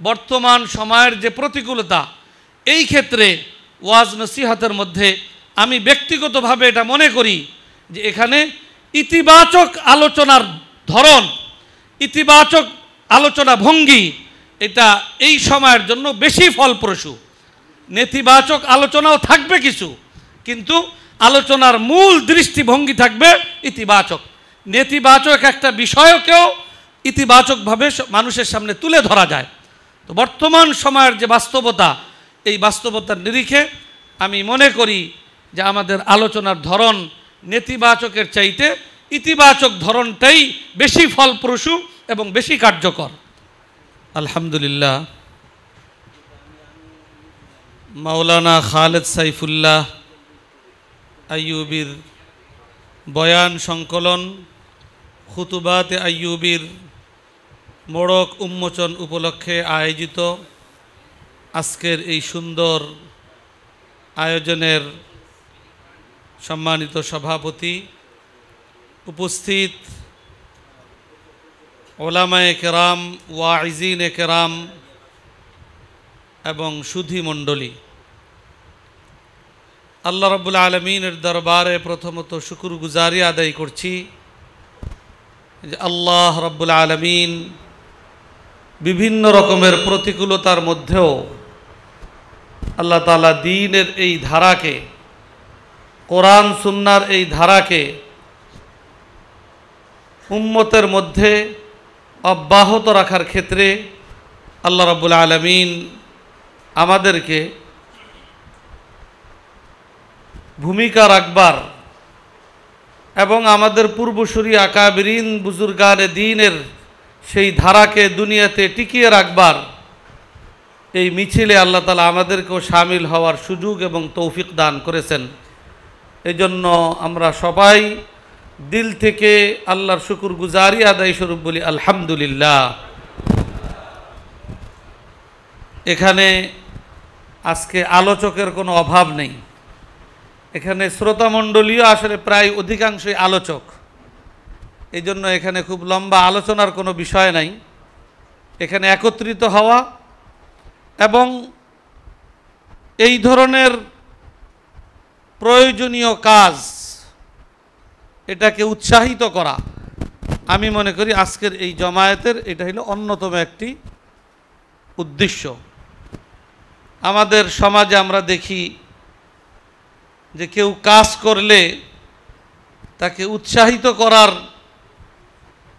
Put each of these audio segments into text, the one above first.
বর্তমান সময়ের যে প্রতিকূলতা, এই ক্ষেত্রে ওয়াজ নসিহতের মধ্যে আমি ব্যক্তিগতভাবে এটা মনে করি যে এখানে ইতিবাচক আলোচনার ধরন, ইতিবাচক আলোচনা ভঙ্গি এটা এই সময়ের জন্য বেশি ফলপ্রসূ। নেতিবাচক আলোচনাও থাকবে কিছু, কিন্তু আলোচনার মূল দৃষ্টিভঙ্গি থাকবে ইতিবাচক। নেতিবাচক একটা বিষয়কেও ইতিবাচকভাবে মানুষের সামনে তুলে ধরা যায়। তো বর্তমান সময়ের যে বাস্তবতা, এই বাস্তবতার নিরিখে আমি মনে করি যে আমাদের আলোচনার ধরন নেতিবাচকের চাইতে ইতিবাচক ধরনটাই বেশি ফলপ্রসূ এবং বেশি কার্যকর। আলহামদুলিল্লাহ, মাওলানা খালেদ সাইফুল্লাহ আইয়ুবীর বয়ান সংকলন খুতুবাতে আইয়ুবীর মোড়ক উন্মোচন উপলক্ষে আয়োজিত আজকের এই সুন্দর আয়োজনের সম্মানিত সভাপতি, উপস্থিত ওলামায়ে কেরাম, ওয়াইজিনে কেরাম এবং সুধী মণ্ডলী, আল্লাহ রাব্বুল আলামিনের দরবারে প্রথমত শুকরগুজারি আদায় করছি যে আল্লাহ রাব্বুল আলামিন বিভিন্ন রকমের প্রতিকূলতার মধ্যেও আল্লাহ তাআলা দ্বীনের এই ধারাকে, কোরআন সুন্নাহর এই ধারাকে উম্মতের মধ্যে অব্যাহত রাখার ক্ষেত্রে আল্লাহ রাব্বুল আলামিন আমাদেরকে ভূমিকা রাখবার এবং আমাদের পূর্বসূরি আকাবিরিন বুজুর্গানে দ্বীনের সেই ধারাকে দুনিয়াতে টিকিয়ে রাখবার এই মিছিলে আল্লাহ তাআলা আমাদেরকেও শামিল হওয়ার সুযোগ এবং তৌফিক দান করেছেন। এই জন্য আমরা সবাই দিল থেকে আল্লাহর শুকরগুজারি আদায় স্বরূপ বলি আলহামদুলিল্লাহ। এখানে আজকে আলোচকের কোনো অভাব নেই। এখানে শ্রোতামণ্ডলীও আসলে প্রায় অধিকাংশই আলোচক, এই জন্য এখানে খুব লম্বা আলোচনার কোনো বিষয় নাই। এখানে একত্রিত হওয়া এবং এই ধরনের প্রয়োজনীয় কাজ এটাকে উৎসাহিত করা, আমি মনে করি আজকের এই জমায়েতের এটা হলো অন্যতম একটি উদ্দেশ্য। আমাদের সমাজে আমরা দেখি যে কেউ কাজ করলে তাকে উৎসাহিত করার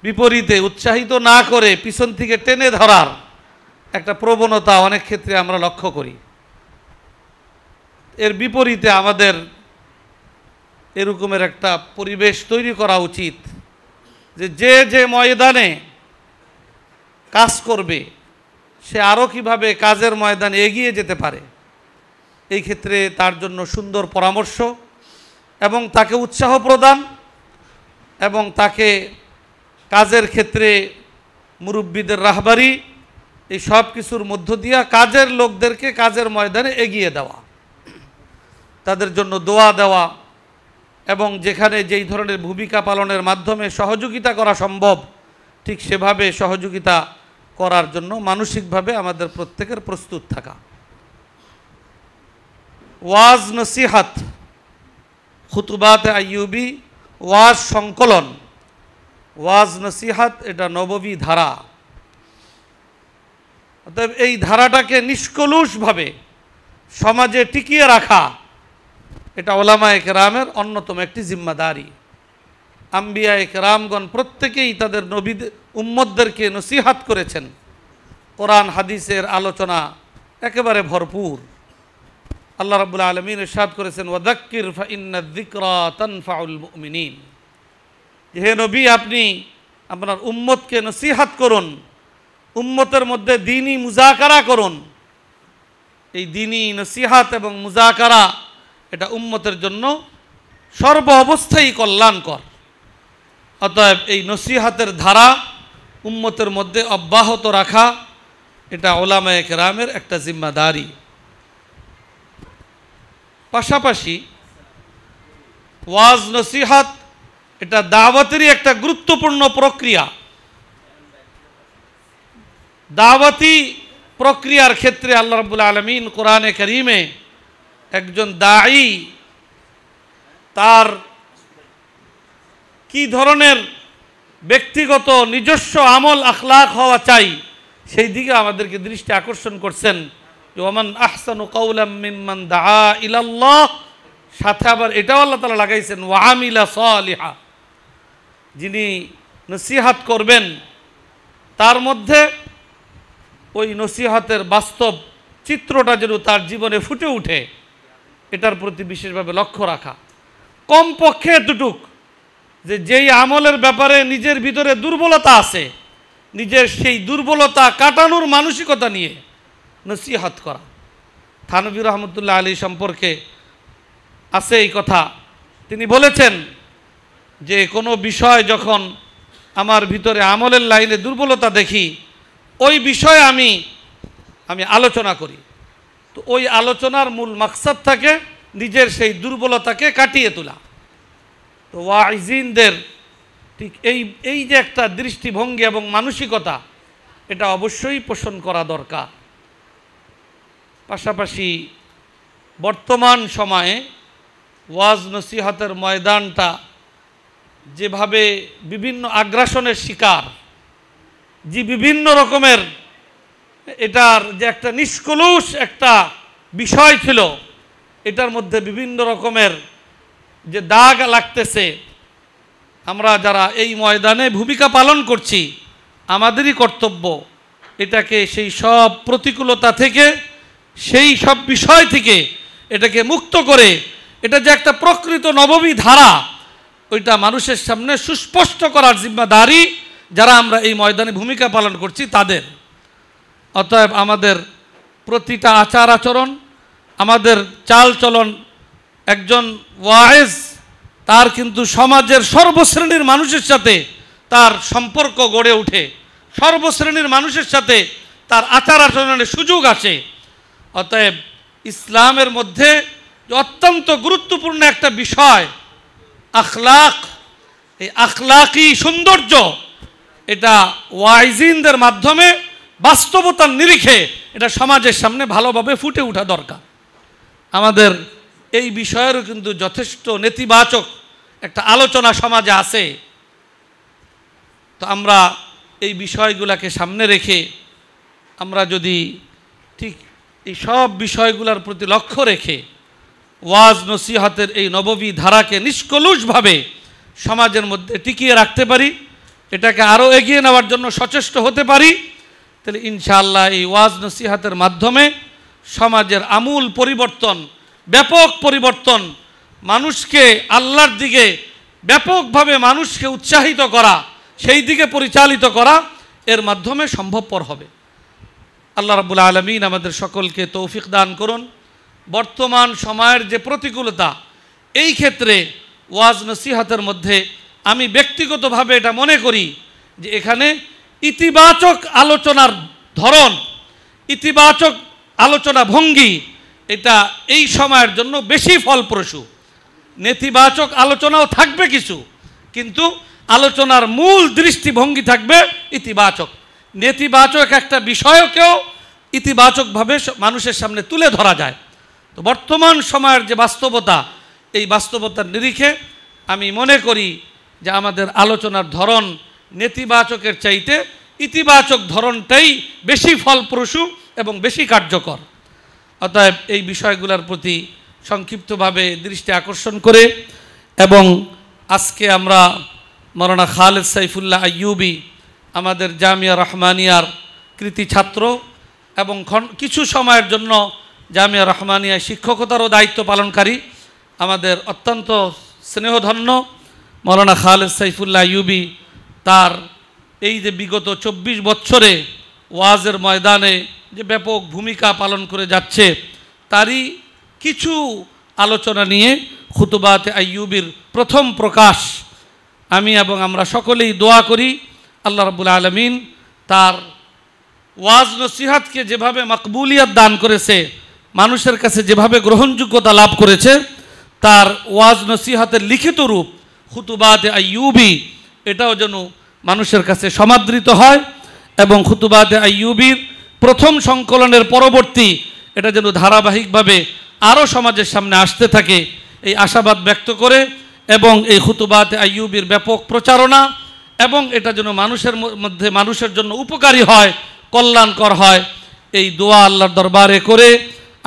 বিপরীতে উৎসাহিত না করে পিছন থেকে টেনে ধরার একটা প্রবণতা অনেক ক্ষেত্রে আমরা লক্ষ্য করি। এর বিপরীতে আমাদের এরকমের একটা পরিবেশ তৈরি করা উচিত যে যে যে ময়দানে কাজ করবে সে আরও কীভাবে কাজের ময়দানে এগিয়ে যেতে পারে, এই ক্ষেত্রে তার জন্য সুন্দর পরামর্শ এবং তাকে উৎসাহ প্রদান এবং তাকে কাজের ক্ষেত্রে মুরব্বীদের রাহবারি, এই সব কিছুর মধ্য দিয়া কাজের লোকদেরকে কাজের ময়দানে এগিয়ে দেওয়া, তাদের জন্য দোয়া দেওয়া এবং যেখানে যেই ধরনের ভূমিকা পালনের মাধ্যমে সহযোগিতা করা সম্ভব ঠিক সেভাবে সহযোগিতা করার জন্য মানসিকভাবে আমাদের প্রত্যেকের প্রস্তুত থাকা। ওয়াজ নসিহাত খুতুবাতে আইয়ুবী ওয়াজ সংকলন, ওয়াজ নসিহাত এটা নববী ধারা। অতএব এই ধারাটাকে নিষ্কলুষভাবে সমাজে টিকিয়ে রাখা এটা ওলামায়ে কেরামের অন্যতম একটি জিম্মাদারি। আম্বিয়ায়ে কেরামগণ প্রত্যেকেই তাদের নবী উম্মতদেরকে নসিহাত করেছেন। কোরআন হাদিসের আলোচনা একেবারে ভরপুর। আল্লাহ রাব্বুল আলামিন ইরশাদ করেছেন ওয়াযাক্কির ফাইন্নায যিকরা তানফাউল মুমিনিন, হে নবী আপনি আপনার উম্মতকে নসিহাত করুন, উম্মতের মধ্যে দ্বীনি মুযাকারা করুন। এই দ্বীনি নসিহাত এবং মুযাকারা এটা উম্মতের জন্য সর্ব অবস্থায় কল্যাণকর। অতএব এই নসিহাতের ধারা উম্মতের মধ্যে অব্যাহত রাখা এটা উলামায়ে কেরামের একটা জিম্মাদারি। পাশাপাশি ওয়াজ নসিহাত এটা দাওয়াতেরই একটা গুরুত্বপূর্ণ প্রক্রিয়া। দাওয়াতি প্রক্রিয়ার ক্ষেত্রে আল্লাহ রাব্বুল আলামিন কোরআনে কারীমে একজন দাঈ তার কি ধরনের ব্যক্তিগত নিজস্ব আমল আখলাক হওয়া চাই সেই দিকে আমাদেরকে দৃষ্টি আকর্ষণ করছেন। ওয়ামান আহসানু কাওলাম মিম্মান দাআ ইলাল্লাহ, সাথে আবার এটাও আল্লাহ তাআলা লাগাইছেন ওয়া আমিলা সালিহা, যিনি নসিহত করবেন তার মধ্যে ওই নসিহতের বাস্তব চিত্রটা যেন তার জীবনে ফুটে ওঠে, এটার প্রতি বিশেষভাবে লক্ষ্য রাখা। কমপক্ষে এতটুক যে যেই আমলের ব্যাপারে নিজের ভিতরে দুর্বলতা আছে, নিজের সেই দুর্বলতা কাটানোর মানসিকতা নিয়ে নসিহত করা। থানভী রহমতুল্লাহ আলী সম্পর্কে আছে এই কথা, তিনি বলেছেন যে কোনো বিষয় যখন আমার ভিতরে আমলের লাইনে দুর্বলতা দেখি, ওই বিষয়ে আমি আলোচনা করি। তো ওই আলোচনার মূল মাকসাদ থাকে নিজের সেই দুর্বলতাকে কাটিয়ে তোলা। তো ওয়াইজিনদের ঠিক এই যে একটা দৃষ্টিভঙ্গি এবং মানসিকতা, এটা অবশ্যই পোষণ করা দরকার। পাশাপাশি বর্তমান সময়ে ওয়াজ নসিহতের ময়দানটা যেভাবে বিভিন্ন আগ্রাসনের শিকার, যে বিভিন্ন রকমের এটার যে একটা নিষ্কলুষ একটা বিষয় ছিল, এটার মধ্যে বিভিন্ন রকমের যে দাগ লাগতেছে, আমরা যারা এই ময়দানে ভূমিকা পালন করছি আমাদেরই কর্তব্য এটাকে সেই সব প্রতিকূলতা থেকে, সেই সব বিষয় থেকে এটাকে মুক্ত করে এটা যে একটা প্রকৃত নববী ধারা, ওইটা মানুষের সামনে সুস্পষ্ট করার জিম্মাদারি যারা আমরা এই ময়দানে ভূমিকা পালন করছি তাদের। অতএব আমাদের প্রতিটা আচার আচরণ, আমাদের চাল চলন, একজন ওয়াইজ তার কিন্তু সমাজের সর্বশ্রেণীর মানুষের সাথে তার সম্পর্ক গড়ে ওঠে, সর্বশ্রেণীর মানুষের সাথে তার আচার আচরণের সুযোগ আসে। অতএব ইসলামের মধ্যে অত্যন্ত গুরুত্বপূর্ণ একটা বিষয় আখলাক, এই আখলাকি সৌন্দর্য এটা ওয়াইজিনদের মাধ্যমে বাস্তবতার নিরিখে এটা সমাজের সামনে ভালোভাবে ফুটে ওঠা দরকার। আমাদের এই বিষয়েরও কিন্তু যথেষ্ট নেতিবাচক একটা আলোচনা সমাজে আছে। তো আমরা এই বিষয়গুলোকে সামনে রেখে আমরা যদি ঠিক এই সব বিষয়গুলোর প্রতি লক্ষ্য রেখে ওয়াজ নসিহতের এই নববী ধারাকে নিষ্কলুষভাবে সমাজের মধ্যে টিকিয়ে রাখতে পারি, এটাকে আরও এগিয়ে নেওয়ার জন্য সচেষ্ট হতে পারি, তাহলে ইনশাআল্লাহ এই ওয়াজ নসিহতের মাধ্যমে সমাজের আমূল পরিবর্তন, ব্যাপক পরিবর্তন, মানুষকে আল্লাহর দিকে ব্যাপকভাবে মানুষকে উৎসাহিত করা, সেই দিকে পরিচালিত করা এর মাধ্যমে সম্ভবপর হবে। আল্লাহ রাব্বুল আলামিন আমাদের সকলকে তৌফিক দান করুন। বর্তমান সময়ের যে প্রতিকূলতা, এই ক্ষেত্রে ওয়াজ নসিহতের মধ্যে আমি ব্যক্তিগতভাবে এটা মনে করি যে এখানে ইতিবাচক আলোচনার ধরন, ইতিবাচক আলোচনা ভঙ্গি এটা এই সময়ের জন্য বেশি ফলপ্রসূ। নেতিবাচক আলোচনাও থাকবে কিছু, কিন্তু আলোচনার মূল দৃষ্টিভঙ্গি থাকবে ইতিবাচক। নেতিবাচক একটা বিষয়কেও ইতিবাচকভাবে মানুষের সামনে তুলে ধরা যায়। তো বর্তমান সময়ের যে বাস্তবতা, এই বাস্তবতার নিরিখে আমি মনে করি যে আমাদের আলোচনার ধরন নেতিবাচকের চাইতে ইতিবাচক ধরনটাই বেশি ফলপ্রসূ এবং বেশি কার্যকর। অতএব এই বিষয়গুলোর প্রতি সংক্ষিপ্তভাবে দৃষ্টি আকর্ষণ করে, এবং আজকে আমরা মাওলানা খালেদ সাইফুল্লাহ আইয়ুবী আমাদের জামিয়া রহমানিয়ার কৃতি ছাত্র এবং কিছু সময়ের জন্য জামিয়া রহমানিয়ায় শিক্ষকতারও দায়িত্ব পালনকারী আমাদের অত্যন্ত স্নেহধন্য মাওলানা খালেদ সাইফুল্লাহ আইয়ুবী, তার এই যে বিগত 24 বছরে ওয়াজের ময়দানে যে ব্যাপক ভূমিকা পালন করে যাচ্ছে, তারই কিছু আলোচনা নিয়ে খুতুবাতে আইয়ুবীর প্রথম প্রকাশ। আমি এবং আমরা সকলেই দোয়া করি আল্লাহ রাব্বুল আলামিন তার ওয়াজ নসিহতকে যেভাবে মাকবুলিয়ত দান করেছে, মানুষের কাছে যেভাবে গ্রহণযোগ্যতা লাভ করেছে, তার ওয়াজ নসিহতের লিখিত রূপ খুতুবাতে আইয়ুবী এটাও যেন মানুষের কাছে সমাদৃত হয়, এবং খুতুবাতে আইয়ুবীর প্রথম সংকলনের পরবর্তী এটা যেন ধারাবাহিকভাবে আরও সমাজের সামনে আসতে থাকে, এই আশাবাদ ব্যক্ত করে এবং এই খুতুবাত আইয়ুবির ব্যাপক প্রচারণা এবং এটা যেন মানুষের মধ্যে মানুষের জন্য উপকারী হয়, কল্যাণকর হয়, এই দোয়া আল্লাহর দরবারে করে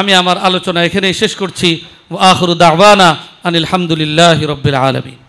আমি আমার আলোচনা এখানেই শেষ করছি। ওয়া আখিরু দাওয়ানা আনিল হামদুলিল্লাহি রাব্বিল আলামিন।